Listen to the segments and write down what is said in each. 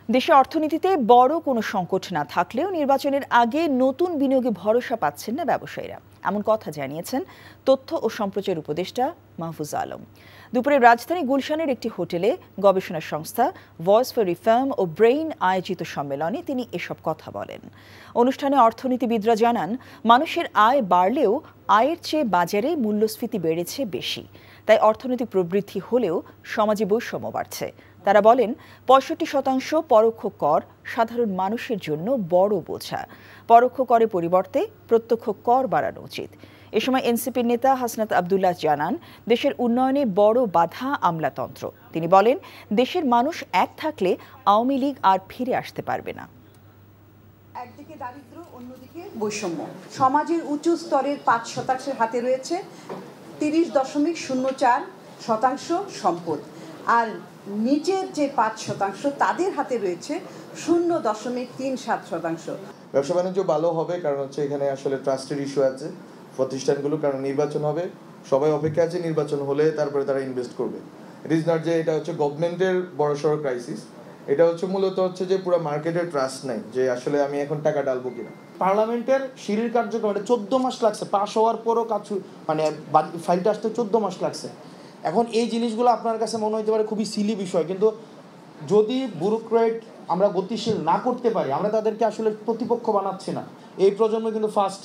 দেশে অর্থনীতিতে বড় কোনো সংকট না থাকলেও নির্বাচনের আগে নতুন বিনিয়োগে ভরসা পাচ্ছেন না ব্যবসায়ীরা, এমন কথা জানিয়েছেন তথ্য ও সম্প্রচার উপদেষ্টা মাহফুজ আলম। দুপুরে রাজধানী গুলশানের একটি হোটেলে গবেষণা সংস্থা ভয়েস ফর রিফর্ম ও ব্রেইন আয়োজিত সম্মেলনে তিনি এসব কথা বলেন। অনুষ্ঠানে অর্থনীতিবিদরা জানান, মানুষের আয় বাড়লেও আয়ের চেয়ে বাজারে মূল্যস্ফীতি বেড়েছে বেশি, তাই অর্থনৈতিক প্রবৃদ্ধি হলেও সমাজে বৈষম্য বাড়ছে। তারা বলেন, ৬৫% পরোক্ষ কর সাধারণ মানুষের জন্য বড় বোঝা। পরোক্ষ করের পরিবর্তে প্রত্যক্ষ কর বাড়ানো উচিত। এ সময় এনসিপির নেতা হাসনাত আব্দুল্লাহ জানান, দেশের উন্নয়নে বড় বাধা আমলাতন্ত্র। তিনি বলেন, দেশের মানুষ এক থাকলে আওয়ামী লীগ আর ফিরে আসতে পারবে না। একদিকে দারিদ্র, অন্যদিকে বৈষম্য। সমাজের উঁচু স্তরের ৫% হাতে রয়েছে ৩০.০৪% সম্পদ, আর নিচের যে ৫% তাদের হাতে রয়েছে ০.৩৭%। ব্যবসা বাণিজ্য ভালো হবে, কারণ হচ্ছে এখানে আসলে ট্রাস্টের ইস্যু আছে প্রতিষ্ঠানগুলো, কারণ নির্বাচন হবে, সবাই অপেক্ষা আছে নির্বাচন হলে তারপরে তারা ইনভেস্ট করবে। ইট ইজ নট যে এটা হচ্ছে গভর্নমেন্টের বড়সড় ক্রাইসিস, এটা হচ্ছে মূলত হচ্ছে যে পুরো মার্কেটের ট্রাস্ট নাই যে আসলে আমি এখন টাকা ডালবো কিনা। পার্লামেন্টের সিঁড়ির কার্যক্রম 14 মাস লাগছে, পাশ হওয়ার পরও কাজ মানে ফাইলটা আসতে 14 মাস লাগছে। এখন এই জিনিসগুলো আপনার কাছে মনে হতে পারে খুবই সিলি বিষয়, কিন্তু যদি ব্যুরোক্রেট আমরা গতিশীল না করতে পারি, আমরা তাদেরকে আসলে প্রতিপক্ষ বানাচ্ছি না। এই প্রজন্ম কিন্তু ফার্স্ট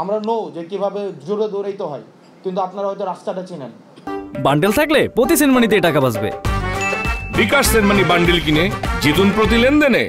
আমরা যে কিভাবে জোরে দৌড়াইতে হয়, কিন্তু আপনারা হয়তো রাস্তাটা চেনেন। বান্ডেল থাকলে প্রতি সেনমানিতে টাকা বাঁচবে। বিকাশ সেনমানি বান্ডেল কিনে জিতুন প্রতি লেনদেনে।